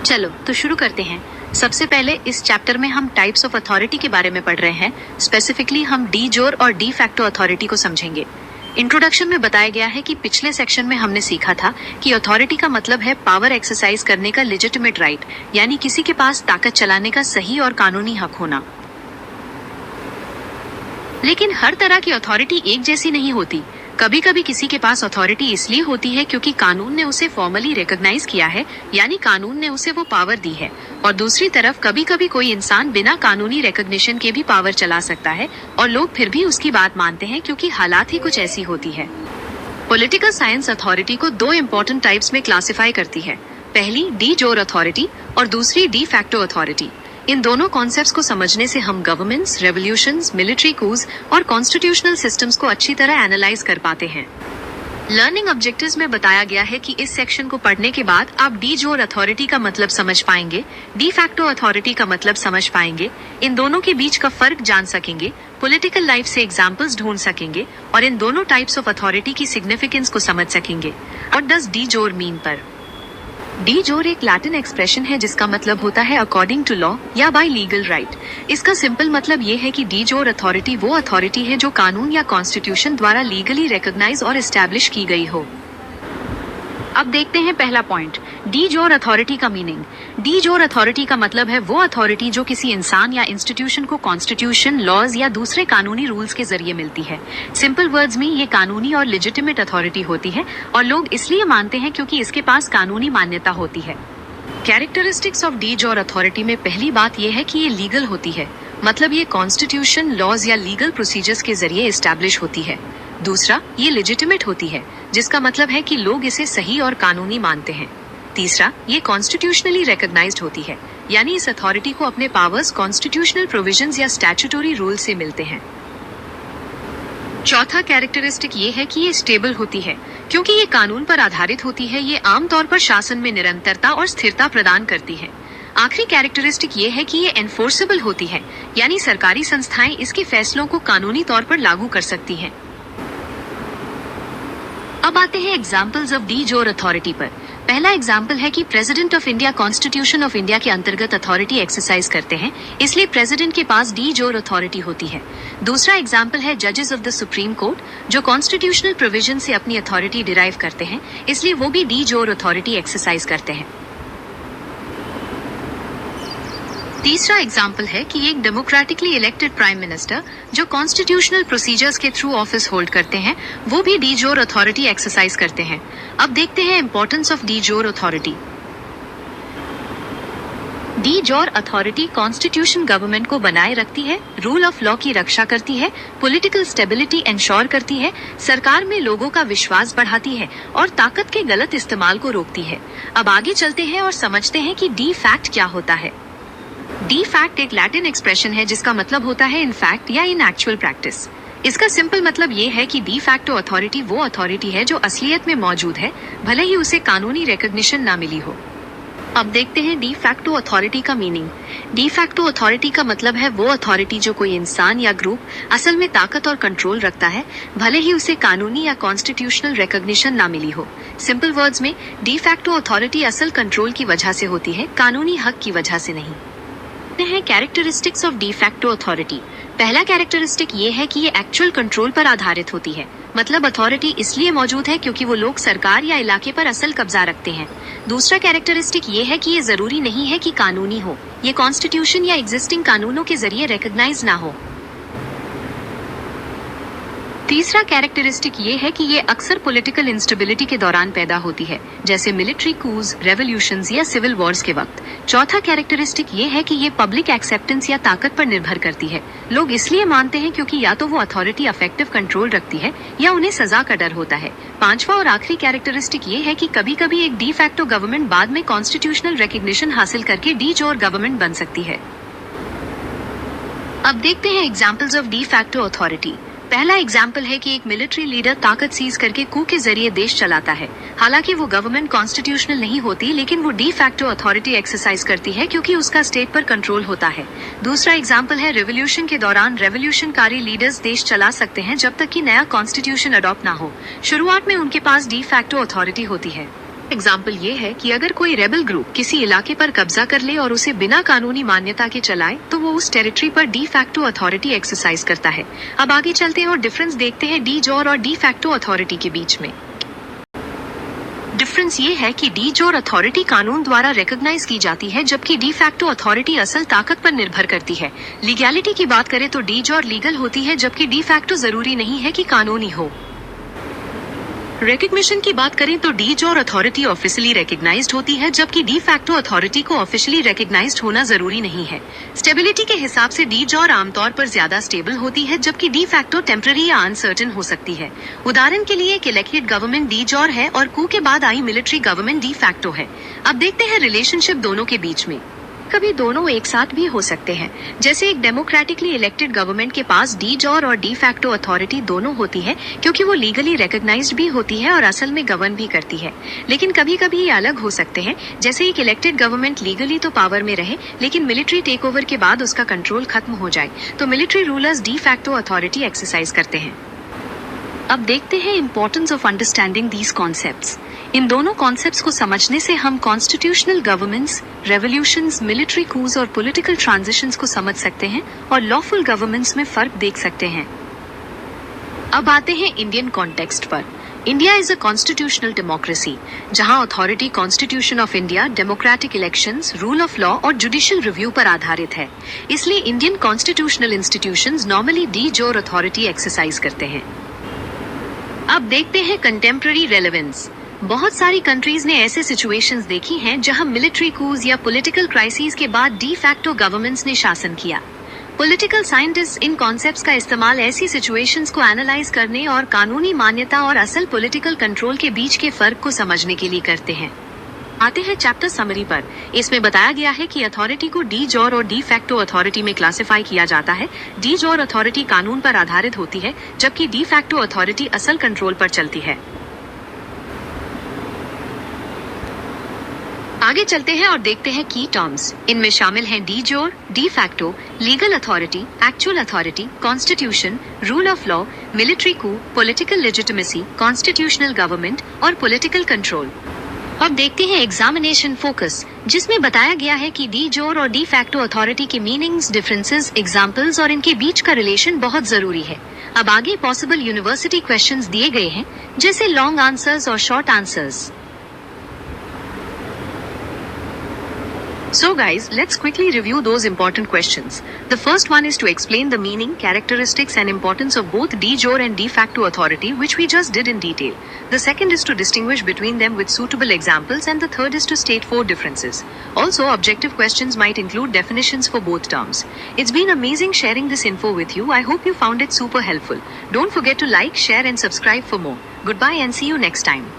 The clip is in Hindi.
चलो तो शुरू करते हैं। सबसे पहले इस चैप्टर में हम टाइप्स ऑफ अथॉरिटी के बारे में पढ़ रहे हैं। स्पेसिफिकली हम डी जोर और डी फैक्टो अथॉरिटी को समझेंगे। इंट्रोडक्शन में बताया गया है कि पिछले सेक्शन में हमने सीखा था कि अथॉरिटी का मतलब है पावर एक्सरसाइज करने का लेजिटिमेट राइट, यानी किसी के पास ताकत चलाने का सही और कानूनी हक होना। लेकिन हर तरह की अथॉरिटी एक जैसी नहीं होती। कभी कभी किसी के पास अथॉरिटी इसलिए होती है क्योंकि कानून ने उसे फॉर्मली रिकॉग्नाइज किया है, यानी कानून ने उसे वो पावर दी है। और दूसरी तरफ कभी कभी कोई इंसान बिना कानूनी रिकॉग्निशन के भी पावर चला सकता है और लोग फिर भी उसकी बात मानते हैं क्योंकि हालात ही कुछ ऐसी होती है। पॉलिटिकल साइंस अथॉरिटी को दो इम्पोर्टेंट टाइप्स में क्लासिफाई करती है। पहली डी जोर अथॉरिटी और दूसरी डी फैक्टो अथॉरिटी। इन दोनों कॉन्सेप्ट्स को समझने से हम गवर्नमेंट्स, रेवोल्यूशंस, मिलिट्री कूज और कॉन्स्टिट्यूशनल सिस्टम्स को अच्छी तरह एनालाइज कर पाते हैं। लर्निंग ऑब्जेक्टिव्स में बताया गया है कि इस सेक्शन को पढ़ने के बाद आप डी जोर अथॉरिटी का मतलब समझ पाएंगे, डी फैक्टो अथॉरिटी का मतलब समझ पाएंगे, इन दोनों के बीच का फर्क जान सकेंगे, पॉलिटिकल लाइफ से एग्जांपल्स ढूंढ सकेंगे और इन दोनों टाइप्स ऑफ अथॉरिटी की सिग्निफिकेंस को समझ सकेंगे। व्हाट डज डी जोर मीन पर? डी जोर एक लैटिन एक्सप्रेशन है जिसका मतलब होता है अकॉर्डिंग टू लॉ या बाय लीगल राइट। इसका सिंपल मतलब ये है कि डी जोर अथॉरिटी वो अथॉरिटी है जो कानून या कॉन्स्टिट्यूशन द्वारा लीगली रिकॉग्नाइज और एस्टैब्लिश की गई हो। अब देखते हैं पहला पॉइंट, डी जोर अथॉरिटी का मीनिंग। डी जोर अथॉरिटी का मतलब है वो अथॉरिटी जो किसी इंसान या इंस्टीट्यूशन को कॉन्स्टिट्यूशन, लॉज या दूसरे कानूनी रूल्स के जरिए मिलती है। सिंपल वर्ड्स में ये कानूनी और लेजिटिमेट अथॉरिटी होती है और लोग इसलिए मानते हैं क्योंकि इसके पास कानूनी मान्यता होती है। Characteristics of D jure authority में पहली बात यह है कि ये लीगल होती है, मतलब ये कॉन्स्टिट्यूशन, लॉज या लीगल प्रोसीजर्स के जरिए एस्टैब्लिश होती है। दूसरा, ये लेजिटिमेट होती है, जिसका मतलब है कि लोग इसे सही और कानूनी मानते हैं। तीसरा, ये कॉन्स्टिट्यूशनली रिकॉग्नाइज्ड होती है, यानी इस अथॉरिटी को अपने पावर्स कॉन्स्टिट्यूशनल प्रोविजंस या स्टैट्यूटरी रूल से मिलते हैं। चौथा कैरेक्टरिस्टिक ये है कि ये स्टेबल होती है, क्योंकि ये कानून पर आधारित होती है। ये आमतौर पर शासन में निरंतरता और स्थिरता प्रदान करती है। आखिरी कैरेक्टरिस्टिक ये है कि ये एनफोर्सेबल होती है, यानी सरकारी संस्थाएं इसके फैसलों को कानूनी तौर पर लागू कर सकती हैं। अब आते हैं examples of D jure authority पर। पहला एग्जाम्पल है कि president of India constitution of India के अंतर्गत अथॉरिटी एक्सरसाइज करते हैं, इसलिए प्रेसिडेंट के पास डी जोर अथॉरिटी होती है। दूसरा एग्जाम्पल है जजेस ऑफ द सुप्रीम कोर्ट, जो कॉन्स्टिट्यूशनल प्रोविजन से अपनी अथॉरिटी डिराइव करते हैं, इसलिए वो भी डी जोर अथॉरिटी एक्सरसाइज करते हैं। तीसरा एग्जाम्पल है कि एक डेमोक्रेटिकली इलेक्टेड प्राइम मिनिस्टर जो कॉन्स्टिट्यूशनल प्रोसीजर्स के थ्रू ऑफिस होल्ड करते हैं, वो भी डी जोर अथॉरिटी एक्सरसाइज करते हैं। अब देखते हैं importance of D jure authority. D jure authority constitution government को बनाए रखती है, रूल ऑफ लॉ की रक्षा करती है, पॉलिटिकल स्टेबिलिटी इंश्योर करती है, सरकार में लोगों का विश्वास बढ़ाती है और ताकत के गलत इस्तेमाल को रोकती है। अब आगे चलते हैं और समझते हैं कि डी फैक्ट क्या होता है। डी फैक्ट एक लैटिन एक्सप्रेशन है जिसका मतलब होता है इन फैक्ट या इन एक्चुअल प्रैक्टिस। इसका सिंपल मतलब ये है कि डी फैक्टो अथॉरिटी वो अथॉरिटी है जो असलियत में मौजूद है, भले ही उसे कानूनी रिकॉग्निशन ना मिली हो। अब देखते हैं डी फैक्टो अथॉरिटी का मीनिंग। डी फैक्टो अथॉरिटी का मतलब है वो अथॉरिटी जो कोई इंसान या ग्रुप असल में ताकत और कंट्रोल रखता है, भले ही उसे कानूनी या कॉन्स्टिट्यूशनल रिकॉग्निशन ना मिली हो। सिंपल वर्ड्स में डी फैक्टो अथॉरिटी असल कंट्रोल की वजह से होती है, कानूनी हक की वजह से नहीं। हैं characteristics of D facto authority. पहला कैरेक्टरिस्टिक ये है कि ये एक्चुअल कंट्रोल पर आधारित होती है, मतलब अथॉरिटी इसलिए मौजूद है क्योंकि वो लोग सरकार या इलाके पर असल कब्जा रखते हैं। दूसरा कैरेक्टरिस्टिक ये है कि ये जरूरी नहीं है कि कानूनी हो, ये कॉन्स्टिट्यूशन या एग्जिस्टिंग कानूनों के जरिए रिकॉग्नाइज ना हो। तीसरा कैरेक्टरिस्टिक ये है कि ये अक्सर पॉलिटिकल इंस्टेबिलिटी के दौरान पैदा होती है, जैसे मिलिट्री कूज, रेवोल्यूशंस या सिविल वॉर्स के वक्त। चौथा कैरेक्टरिस्टिक ये है कि ये पब्लिक एक्सेप्टेंस या ताकत पर निर्भर करती है। लोग इसलिए मानते हैं क्योंकि या तो वो अथॉरिटी अफेक्टिव कंट्रोल रखती है या उन्हें सजा का डर होता है। पांचवा और आखिरी कैरेक्टरिस्टिक ये है कि कभी कभी एक डी फैक्टो गवर्नमेंट बाद में कॉन्स्टिट्यूशनल रिकॉग्निशन हासिल करके डी जोर गवर्नमेंट बन सकती है। अब देखते हैं examples of D facto authority. पहला एग्जाम्पल है कि एक मिलिट्री लीडर ताकत सीज करके कू के जरिए देश चलाता है। हालांकि वो गवर्नमेंट कॉन्स्टिट्यूशनल नहीं होती, लेकिन वो डी फैक्टो अथॉरिटी एक्सरसाइज करती है क्योंकि उसका स्टेट पर कंट्रोल होता है। दूसरा एग्जाम्पल है रेवोल्यूशन के दौरान रेवोल्यूशनकारी लीडर्स देश चला सकते हैं जब तक कि नया कॉन्स्टिट्यूशन अडॉप्ट ना हो। शुरुआत में उनके पास डी फैक्टो अथॉरिटी होती है। एग्जाम्पल ये है कि अगर कोई रेबल ग्रुप किसी इलाके पर कब्जा कर ले और उसे बिना कानूनी मान्यता के चलाए तो वो उस टेरिटरी पर डी फैक्टो अथॉरिटी एक्सरसाइज करता है। अब आगे चलते हैं और डिफरेंस देखते हैं डी जोर और डी फैक्टो अथॉरिटी के बीच में। डिफरेंस ये है कि डी जोर अथॉरिटी कानून द्वारा रिकॉग्नाइज की जाती है, जबकि डी फैक्टो अथॉरिटी असल ताकत पर निर्भर करती है। लीगैलिटी की बात करें तो डी जोर लीगल होती है, जबकि डी फैक्टो जरूरी नहीं है कि कानूनी हो। रिकग्निशन की बात करें तो D jure authority officially recognised होती है, जबकि डी फैक्टो अथॉरिटी को ऑफिशियली रिकग्नाइज्ड होना जरूरी नहीं है। स्टेबिलिटी के हिसाब से डी जोर आमतौर पर ज्यादा स्टेबल होती है, जबकि डी फैक्टो टेम्पररी या अनसर्टेन हो सकती है। उदाहरण के लिए एक इलेक्टेड गवर्नमेंट डी जोर है और कू के बाद आई मिलिट्री गवर्नमेंट डी फैक्टो है। अब देखते हैं रिलेशनशिप दोनों के बीच में। कभी दोनों एक साथ भी हो सकते हैं। जैसे एक डेमोक्रेटिकली इलेक्टेड गवर्नमेंट के पास डी जोर और डी फैक्टो अथॉरिटी दोनों होती है, क्योंकि वो लीगली रिकॉग्नाइज्ड भी होती है और असल में गवर्न भी करती है। लेकिन कभी कभी ये अलग हो सकते हैं, जैसे एक इलेक्टेड गवर्नमेंट लीगली तो पावर में रहे, लेकिन मिलिट्री टेक ओवर के बाद उसका कंट्रोल खत्म हो जाए, तो military rulers de facto authority exercise करते हैं। अब देखते हैं importance of understanding these concepts. इन दोनों कॉन्सेप्ट्स को समझने से हम constitutional governments, revolutions, military coups और पॉलिटिकल ट्रांजिशंस को समझ सकते हैं और लॉफुल गवर्नमेंट्स में फर्क देख सकते हैं। अब आते हैं इंडियन कॉन्टेक्स्ट पर। India is a constitutional democracy, जहां authority constitution of India, democratic elections, rule of law और जुडिशियल रिव्यू पर आधारित है। इसलिए Indian constitutional institutions normally de jure authority exercise करते हैं। अब देखते हैं कंटेम्पररी रेलेवेंस। बहुत सारी कंट्रीज ने ऐसे सिचुएशंस देखी हैं जहां मिलिट्री कूज या पॉलिटिकल क्राइसिस के बाद डी फैक्टो गवर्नमेंट्स ने शासन किया। पॉलिटिकल साइंटिस्ट इन कॉन्सेप्ट्स का इस्तेमाल ऐसी सिचुएशंस को एनालाइज करने और कानूनी मान्यता और असल पॉलिटिकल कंट्रोल के बीच के फर्क को समझने के लिए करते हैं। आते हैं चैप्टर समरी पर। इसमें बताया गया है कि अथॉरिटी को डी जोर और डी फैक्टो अथॉरिटी में क्लासिफाई किया जाता है। डी जोर अथॉरिटी कानून पर आधारित होती है, जबकि डी फैक्टो अथॉरिटी असल कंट्रोल पर चलती है। आगे चलते हैं और देखते हैं की टर्म्स। इनमें शामिल हैं डी जोर, de facto, legal authority, actual authority, constitution, rule of law, military Koo, political legitimacy, constitutional government और पॉलिटिकल कंट्रोल। अब देखते हैं एग्जामिनेशन फोकस, जिसमें बताया गया है कि डी जोर और डी फैक्टो अथॉरिटी के मीनिंग्स, डिफरेंसेस, एग्जाम्पल्स और इनके बीच का रिलेशन बहुत जरूरी है। अब आगे पॉसिबल यूनिवर्सिटी क्वेश्चंस दिए गए हैं, जैसे लॉन्ग आंसर्स और short answers. So guys, let's quickly review those important questions. The first one is to explain the meaning, characteristics and importance of both de jure and de facto authority, which we just did in detail. The second is to distinguish between them with suitable examples, and the third is to state 4 differences. Also, objective questions might include definitions for both terms. It's been amazing sharing this info with you. I hope you found it super helpful. Don't forget to like, share and subscribe for more. Goodbye and see you next time.